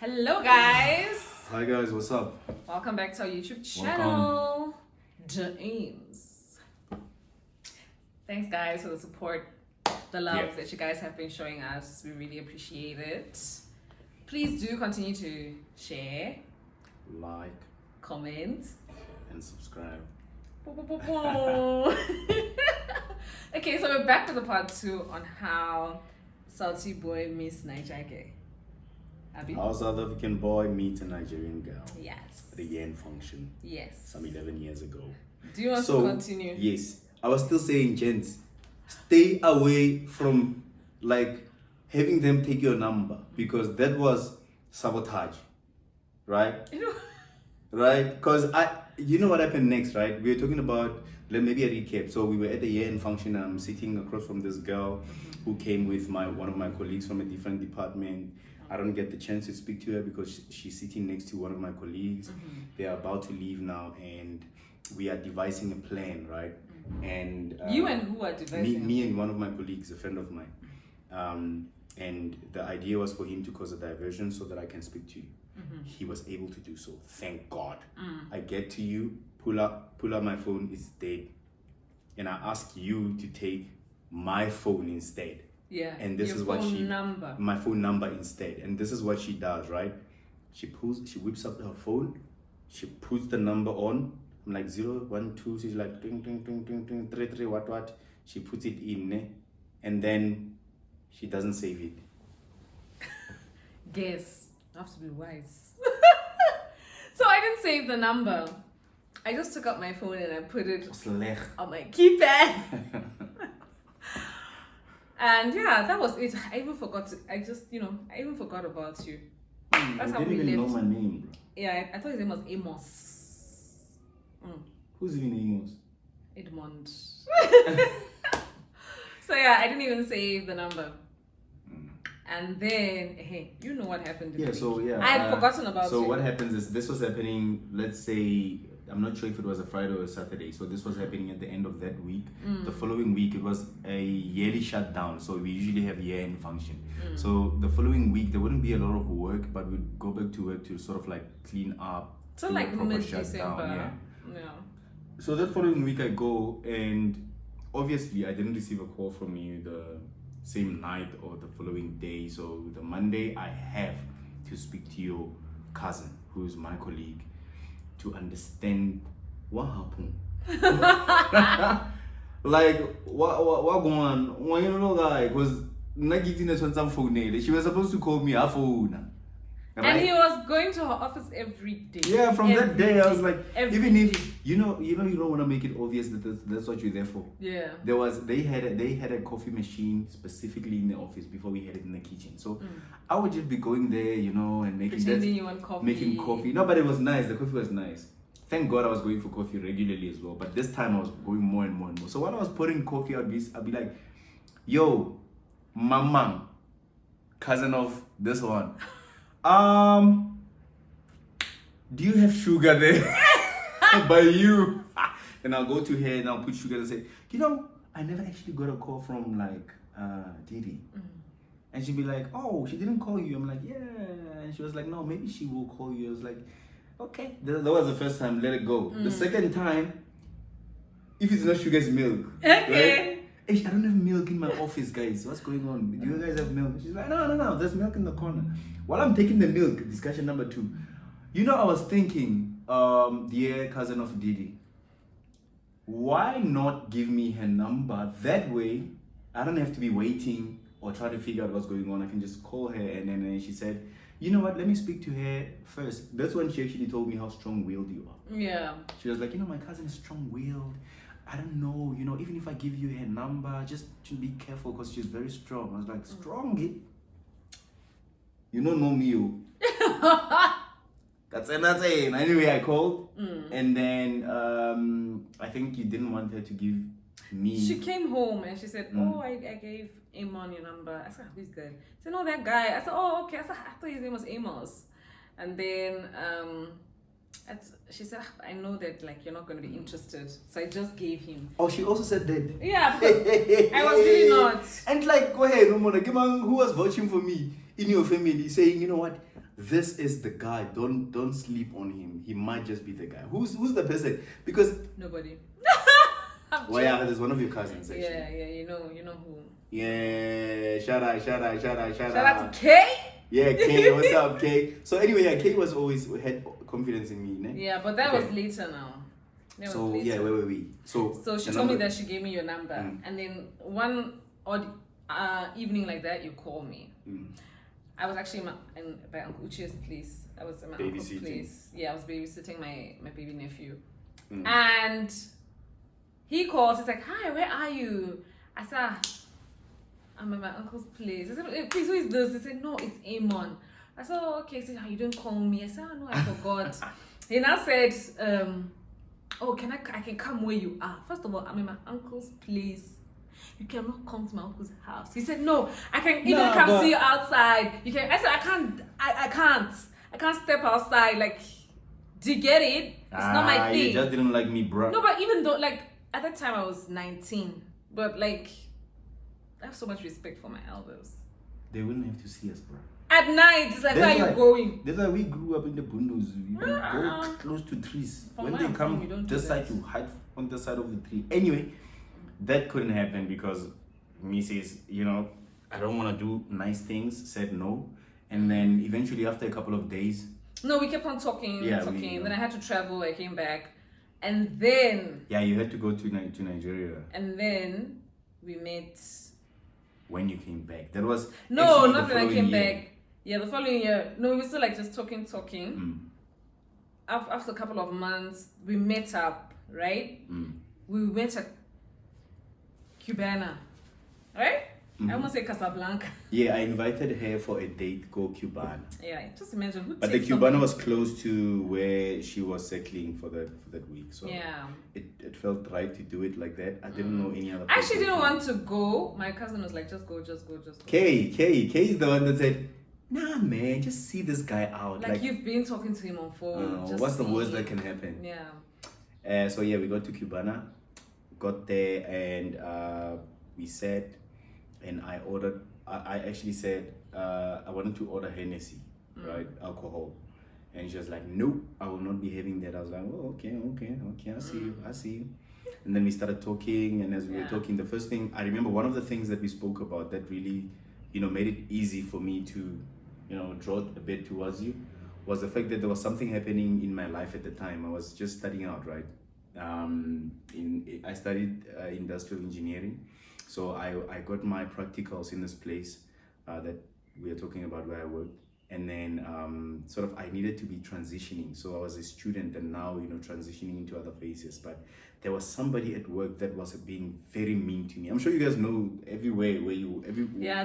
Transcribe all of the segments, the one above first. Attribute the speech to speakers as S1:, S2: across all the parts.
S1: Hello guys!
S2: Hi guys, what's up?
S1: Welcome back to our YouTube channel. James. Thanks guys for the support, the love that you guys have been showing us. We really appreciate it. Please do continue to share,
S2: Like,
S1: comment,
S2: and subscribe.
S1: Okay, so we're back to the part 2 on how Southy boy meets Naija. Abby?
S2: How South African boy meets a Nigerian girl
S1: Yes.
S2: at a Yen function
S1: Yes.
S2: some 11 years ago.
S1: Do you want to continue?
S2: Yes. I was still saying, gents, stay away from like having them take your number because that was sabotage, right?
S1: You know.
S2: Right? Because you know what happened next, right? We were talking about, maybe a recap. So we were at the year-end function and I'm sitting across from this girl who came with one of my colleagues from a different department. I don't get the chance to speak to her because she's sitting next to one of my colleagues. They are about to leave now and we are devising a plan, right? And
S1: you and who are devising?
S2: Me and one of my colleagues, a friend of mine. And the idea was for him to cause a diversion so that I can speak to you. He was able to do so. Thank God. I get to you, pull up my phone, it's dead. And I ask you to take my phone instead.
S1: Yeah.
S2: And this is what my phone number instead. And this is what she does, right? She whips up her phone, she puts the number on. I'm like 0, 1, 2, she's like ding, ding, ding, ding, ding, 3, 3, what. She puts it in, and then she doesn't save it.
S1: Guess. I have to be wise. So I didn't save the number. I just took out my phone and I put it on my keypad. And yeah, that was it. I even forgot about you. That's how we
S2: didn't even
S1: left.
S2: know my name, bro.
S1: Yeah, I thought his name was Amos.
S2: Who's even Amos?
S1: Edmond. So yeah, I didn't even save the number. And then, hey, you know what happened this week.
S2: So yeah.
S1: I had forgotten about it.
S2: So what happens is this was happening, let's say, I'm not sure if it was a Friday or a Saturday. So this was happening at the end of that week. The following week, it was a yearly shutdown. So we usually have year-end function. So the following week, there wouldn't be a lot of work, but we'd go back to work to sort of like clean up.
S1: So like mid-December. Yeah.
S2: So that following week I go and obviously I didn't receive a call from you the same night or the following day. So the Monday I have to speak to your cousin, who is my colleague, to understand what happened. Like what going on? Well, you know, guy, because she was supposed to call me her phone. Right?
S1: And he was going to her office every day.
S2: Yeah, from that day I was like, even
S1: day.
S2: if you don't want to make it obvious that that's what you're there for.
S1: Yeah.
S2: They had a coffee machine specifically in the office before we had it in the kitchen. So I would just be going there, and making coffee. No, but it was nice. The coffee was nice. Thank God I was going for coffee regularly as well. But this time I was going more and more and more. So when I was pouring coffee, I'd be like, yo, mama, cousin of this one. Do you have sugar there? By you. And I'll go to her and I'll put sugar and say, I never actually got a call from like Didi. And she'd be like, oh, she didn't call you. I'm like, yeah. And she was like, no, maybe she will call you. I was like, okay. That was the first time, let it go. The second time, if it's not sugar, it's milk.
S1: Okay.
S2: Right? Hey, I don't have milk in my office, guys. What's going on? Do you guys have milk? She's like, no. There's milk in the corner. While I'm taking the milk, discussion number 2. I was thinking, dear cousin of Didi, why not give me her number? That way, I don't have to be waiting or try to figure out what's going on. I can just call her. And then she said, you know what? Let me speak to her first. That's when she actually told me how strong-willed you are.
S1: Yeah.
S2: She was like, my cousin is strong-willed. I don't know, even if I give you her number, just be careful because she's very strong. I was like, strong? You don't know me. That's it. Anyway, I called. And then I think you didn't want her to give me.
S1: She came home and she said, oh, I gave Amon your number. I said, who's that? She said, no, that guy. I said, oh, okay. I thought his name was Amos. And then she said, I know that you're not going to be interested, so I just gave him.
S2: Oh, she also said that.
S1: Yeah, because I was really not.
S2: And go ahead, who was vouching for me in your family, saying, you know what, this is the guy. Don't sleep on him. He might just be the guy. Who's the person? Because
S1: Nobody.
S2: well, yeah, there's one of your cousins actually.
S1: Yeah, you know who.
S2: Yeah, shout out.
S1: Shout out to Kay.
S2: Yeah, Kay, what's up, Kay? So anyway, yeah, Kay was always had confidence in me, ne?
S1: Yeah, but that was later now.
S2: So yeah, where were we? So
S1: she told me that she gave me your number, and then one odd evening like that, you call me. I was actually by Uncle Uchi's place. I was at my uncle's place. Yeah, I was babysitting my baby nephew, and he calls. He's like, "Hi, where are you?" I said, "I'm at my uncle's place." I said, "Please, who is this?" He said, "No, it's Amon." I said, "Oh, okay." He said, "You didn't call me." I said, "Oh, no, I forgot." He now said, "Oh, I can come where you are." First of all, I'm in my uncle's place. You cannot come to my uncle's house. He said, "No, I can even come see you outside." You can. I said, I can't step outside. Like, do you get it? It's not my thing.
S2: You just didn't like me, bro.
S1: No, but even though, like, at that time I was 19, but like, I have so much respect for my elders.
S2: They wouldn't have to see us, bro.
S1: At night, it's like, where are you going?
S2: That's why we grew up in the bundos. You don't go close to trees. When they come, just like you hide on the side of the tree. Anyway, that couldn't happen because Mrs., I don't want to do nice things, said no. And then eventually after a couple of days...
S1: No, we kept on talking. Then I had to travel, I came back. And then...
S2: Yeah, you had to go to Nigeria.
S1: And then we met...
S2: When you came back. That was...
S1: No, not when I came back. Yeah, the following year. No, we were still like just talking. After a couple of months, we met up, right? We went to Cubana, right? I almost say Casablanca.
S2: Yeah, I invited her for a date, go Cubana.
S1: Yeah, just imagine who.
S2: But the Cubana was close to where she was settling for that week, so
S1: yeah,
S2: it felt right to do it like that. I didn't know any other.
S1: I actually didn't want to go. My cousin was like, just go.
S2: Kay is the one that said, "Nah, man, just see this guy out."
S1: Like you've been talking to him on phone.
S2: What's the worst that can happen?
S1: Yeah.
S2: So yeah, we got to Cubana, got there, and we sat. And I ordered, I actually said, I wanted to order Hennessy, right? Alcohol. And she was like, "Nope, I will not be having that." I was like, "Oh, okay, I see you. And then we started talking, and as we were talking, the first thing, I remember one of the things that we spoke about that really, made it easy for me to, draw a bit towards you, was the fact that there was something happening in my life at the time. I was just starting out, right? I studied industrial engineering. So I got my practicals in this place that we are talking about where I worked. And then I needed to be transitioning. So I was a student and now, transitioning into other phases. But there was somebody at work that was being very mean to me. I'm sure you guys know everywhere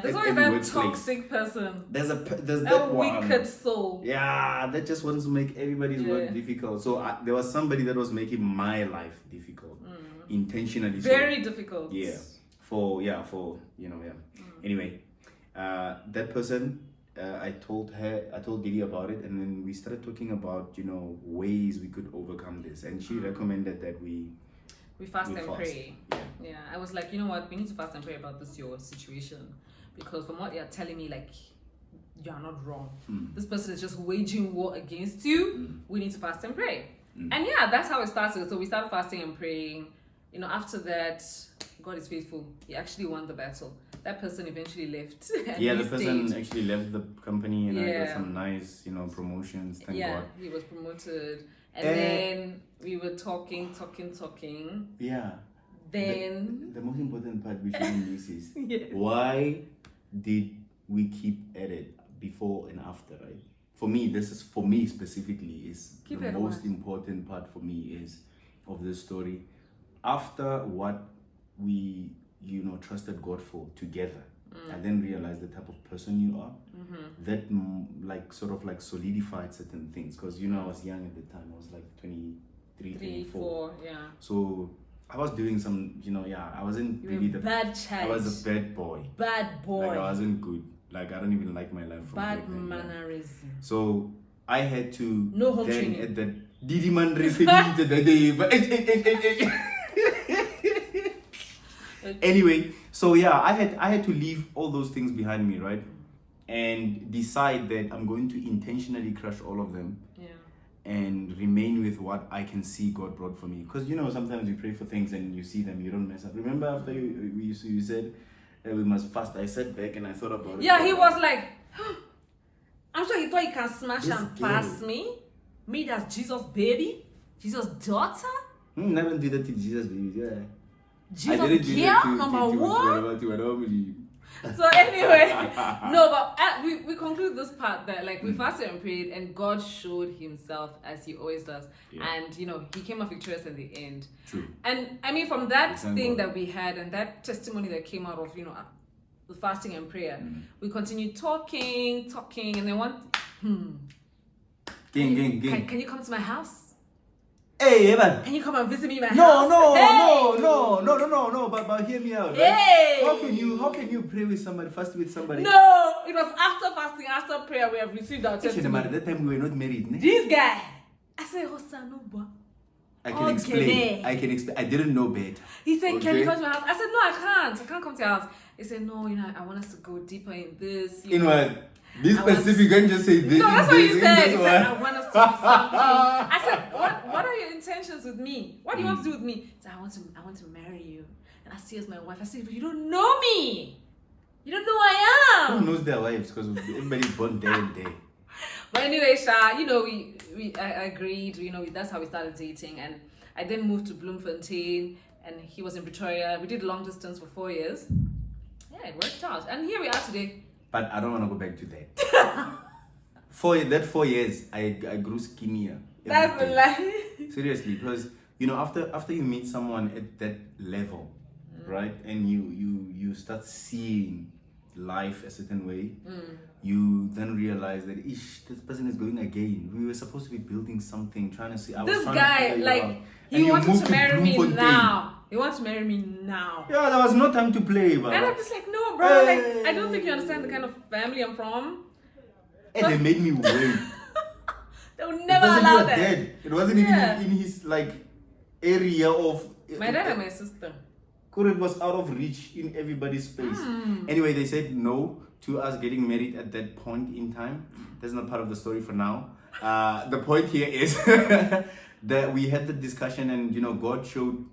S1: there's always that toxic person.
S2: There's that
S1: wicked soul.
S2: Yeah, that just wants to make everybody's work difficult. So there was somebody that was making my life difficult. Intentionally.
S1: Very difficult.
S2: Yeah. Anyway, that person, I told Didi about it, and then we started talking about ways we could overcome this, and she recommended that we
S1: fast and pray. Yeah, I was like, you know what, we need to fast and pray about your situation, because from what you're telling me, like, you are not wrong. This person is just waging war against you. We need to fast and pray. And yeah, that's how it started. So we started fasting and praying. After that, God is faithful. He actually won the battle. That person eventually left.
S2: Yeah, the person actually left the company, and I got some nice, promotions. Thank God.
S1: He was promoted. And then we were talking.
S2: Yeah.
S1: Then
S2: the most important part we shouldn't miss is why did we keep at it before and after, right? For me specifically is the most important part for me is of this story. After what we trusted God for together, I then realized the type of person you are. That solidified certain things, because I was young at the time. I was like 23, 24.
S1: Yeah.
S2: So I was doing some, I wasn't really the
S1: bad child.
S2: I was a bad boy.
S1: Like
S2: I wasn't good. Like I don't even like my life.
S1: Bad mannerism.
S2: So I had to
S1: no home training.
S2: At the Didi man referee the day, but anyway, so yeah, I had to leave all those things behind me, right? and decide that I'm going to intentionally crush all of them.
S1: Yeah.
S2: And remain with what I can see God brought for me. Because sometimes you pray for things and you see them, you don't mess up. Remember after you said that we must fast, I sat back and I thought about it.
S1: Yeah, he was like, I'm sure he thought he can smash
S2: This
S1: and
S2: girl.
S1: pass me. Me, that's Jesus' baby, Jesus' daughter,
S2: Never do that to Jesus, baby. Yeah.
S1: Jesus'
S2: I didn't do that
S1: girl, number one.
S2: to normally.
S1: So anyway, no, but we conclude this part that like we fasted and prayed, and God showed Himself as He always does, and He came out victorious in the end.
S2: True.
S1: And I mean, from that thing
S2: God.
S1: that we had and that testimony that came out of the fasting and prayer, we continued talking, and then
S2: Gang.
S1: Can you come to my house?
S2: Hey, man.
S1: Can you come and visit me in my house?
S2: No. But hear me out. Right?
S1: Hey!
S2: How can you pray with somebody, fast with somebody?
S1: No, it was after fasting, after prayer, we have received our
S2: Actually,
S1: testimony.
S2: at that time we were not married. Ne?
S1: This guy, I said, Hosanova.
S2: I can explain. I didn't know better.
S1: He said, Can you come to my house? I said, No, I can't come to your house. He said, No, I want us to go deeper in this.
S2: In what? This specific, you can just say this.
S1: No, that's what you said. He said,
S2: One.
S1: I want us to do something. I said, what are your intentions with me? What do you want to do with me? He said, I want to marry you. And I see you as my wife. I said, but you don't know me. You don't know who I am.
S2: Who knows their wives? Because everybody's born day and day.
S1: But anyway, Sha, I agreed. That's how we started dating. And I then moved to Bloemfontein, and he was in Pretoria. We did long distance for 4 years. Yeah, it worked out. And here we are today.
S2: But I don't want to go back to that. 4 years, I grew skinnier.
S1: That's a lie.
S2: Seriously, because after you meet someone at that level, right, and you start seeing life a certain way, you then realize that this person is going again. We were supposed to be building something, trying to see.
S1: This guy, like, he wanted to marry me now. He wants to marry me now.
S2: Yeah, there was no time to play, bro.
S1: And I'm just like, no, bro. Like, I don't think you understand the kind of family I'm from.
S2: And they made me wait.
S1: They would never allow that.
S2: Dead. It wasn't even in his area of.
S1: My dad and my sister.
S2: It was out of reach in everybody's space. Anyway, they said no to us getting married at that point in time. That's not part of the story for now. The point here is that we had the discussion, and God showed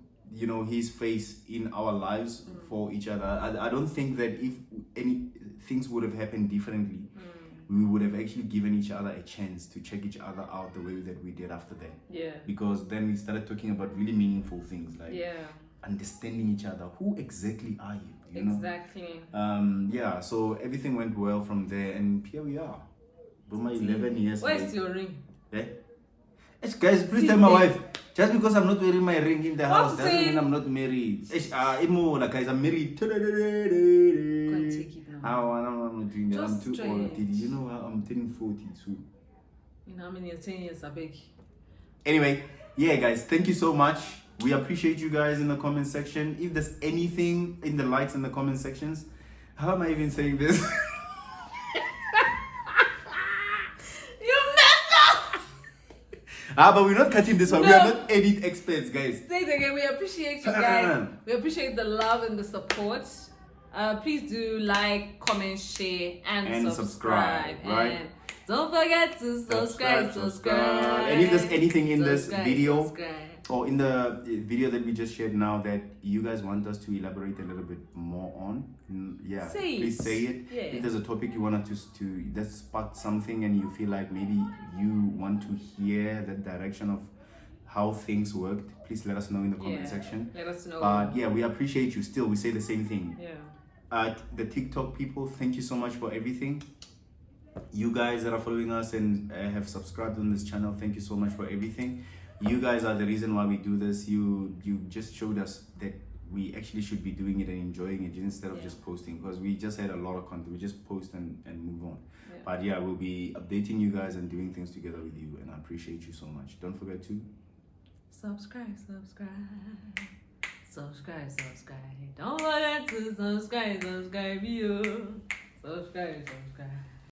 S2: His face in our lives for each other. I don't think that if any things would have happened differently, we would have actually given each other a chance to check each other out the way that we did after that.
S1: Yeah.
S2: Because then we started talking about really meaningful things like understanding each other. Who exactly are you?
S1: Exactly.
S2: So everything went well from there, and here we are. Buma, 11 years.
S1: Where's your ring?
S2: Guys, please tell my wife. Just because I'm not wearing my ring in the house doesn't mean I'm not married. Guys, I'm married.
S1: Go and take it now.
S2: I'm not doing that. I'm too
S1: Just
S2: old.
S1: straight.
S2: I'm turning 40 soon.
S1: How many years? 10 years, I beg.
S2: Anyway, guys, thank you so much. We appreciate you guys in the comment section. If there's anything in the likes in the comment sections, how am I even saying this?
S1: You messed up!
S2: But we're not cutting this one.
S1: No.
S2: We are not edit experts, guys.
S1: Say it again. We appreciate you guys. We appreciate the love and the support. Please do like, comment, share, and subscribe.
S2: Right?
S1: And don't forget to subscribe.
S2: And if there's anything in this
S1: Subscribe,
S2: video
S1: subscribe.
S2: or in the video that we just shared now that you guys want us to elaborate a little bit more on, please say it.
S1: Yeah.
S2: If there's a topic you want us to that sparked something and you feel like maybe you want to hear the direction of how things worked, please let us know in the comment section.
S1: Let us know.
S2: But we appreciate you still. We say the same thing.
S1: Yeah.
S2: The TikTok people, thank you so much for everything. You guys that are following us and have subscribed on this channel, thank you so much for everything. You guys are the reason why we do this. You just showed us that we actually should be doing it and enjoying it instead of just posting, because we just had a lot of content. We just post and move on. But we'll be updating you guys and doing things together with you, and I appreciate you so much. Don't forget to
S1: subscribe. Don't forget to subscribe you. Subscribe.